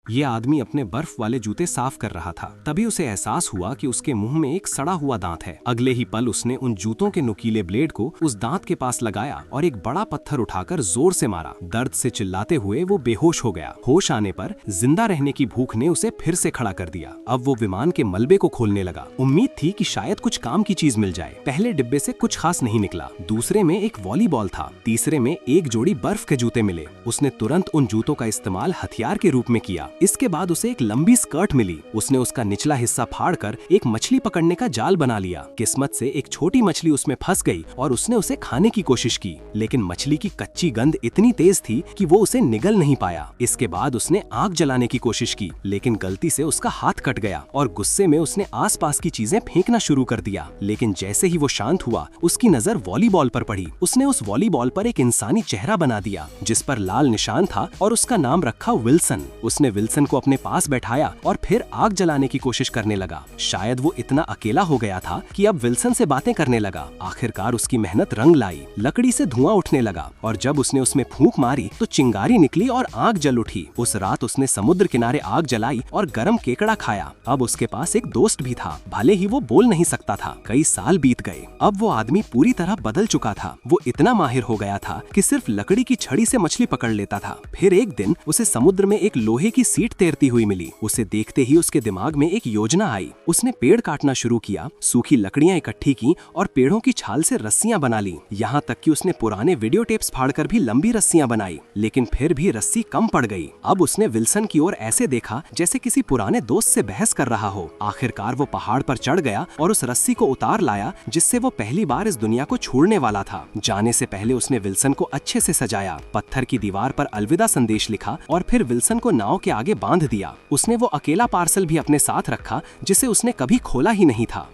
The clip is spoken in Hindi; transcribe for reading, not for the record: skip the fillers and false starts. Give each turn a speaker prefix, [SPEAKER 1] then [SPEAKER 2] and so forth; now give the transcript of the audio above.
[SPEAKER 1] ये आदमी अपने बर्फ वाले जूते साफ कर रहा था। तभी उसे एहसास हुआ कि उसके मुंह में एक सड़ा हुआ दांत है। अगले ही पल उसने उन जूतों के नुकीले ब्लेड को उस दांत के पास लगाया और एक बड़ा पत्थर उठाकर जोर से मारा। दर्द से चिल्लाते हुए वो बेहोश हो गया। होश आने पर जिंदा रहने की भूख ने उसे फिर से खड़ा कर दिया। अब वो विमान के मलबे को खोलने लगा। उम्मीद थी कि शायद कुछ काम की चीज मिल जाए। पहले डिब्बे से कुछ खास नहीं निकला। दूसरे में एक वॉलीबॉल था। तीसरे में एक जोड़ी बर्फ के जूते मिले। उसने तुरंत उन जूतों का इस्तेमाल हथियार के रूप में किया। इसके बाद उसे एक लंबी स्कर्ट मिली। उसने उसका निचला हिस्सा फाड़कर एक मछली पकड़ने का जाल बना लिया। किस्मत से एक छोटी मछली उसमें फंस गई और उसने उसे खाने की कोशिश की, लेकिन मछली की कच्ची गंध इतनी तेज थी कि वो उसे निगल नहीं पाया। इसके बाद उसने आग जलाने की कोशिश की, लेकिन गलती से उसका हाथ कट गया और गुस्से में उसने आसपास की चीजें फेंकना शुरू कर दिया। लेकिन जैसे ही वो शांत हुआ, उसकी नजर वॉलीबॉल पर पड़ी। उसने उस वॉलीबॉल पर एक इंसानी चेहरा बना दिया जिस पर लाल निशान था और उसका नाम रखा विल्सन। उसने विल्सन को अपने पास बैठाया और फिर आग जलाने की कोशिश करने लगा। शायद वो इतना अकेला हो गया था कि अब विल्सन से बातें करने लगा। आखिरकार उसकी मेहनत रंग लाई। लकड़ी से धुआं उठने लगा और जब उसने उसमें फूंक मारी तो चिंगारी निकली और आग जल उठी। उस रात उसने समुद्र किनारे आग जलाई और गरम केकड़ा खाया। अब उसके पास एक दोस्त भी था, भले ही वो बोल नहीं सकता था। कई साल बीत गए। अब वो आदमी पूरी तरह बदल चुका था। वो इतना माहिर हो गया था कि सिर्फ लकड़ी की छड़ी से मछली पकड़ लेता था। फिर एक दिन उसे समुद्र में एक लोहे की सीट तैरती हुई मिली। उसे देखते ही उसके दिमाग में एक योजना आई। उसने पेड़ काटना शुरू किया, सूखी लकड़ियां इकट्ठी की और पेड़ों की छाल से रस्सियां बना ली। यहाँ तक कि उसने पुराने वीडियो टेप्स फाड़कर भी लंबी रस्सियां बनाई, लेकिन फिर भी रस्सी कम पड़ गई। अब उसने विल्सन की ओर ऐसे देखा जैसे किसी पुराने दोस्त से बहस कर रहा हो। आखिरकार वो पहाड़ पर चढ़ गया और उस रस्सी को उतार लाया जिससे वो पहली बार इस दुनिया को छोड़ने वाला था। जाने से पहले उसने विल्सन को अच्छे से सजाया, पत्थर की दीवार पर अलविदा संदेश लिखा और फिर विल्सन को नाव के आगे बांध दिया। उसने वो अकेला पार्सल भी अपने साथ रखा जिसे उसने कभी खोला ही नहीं था।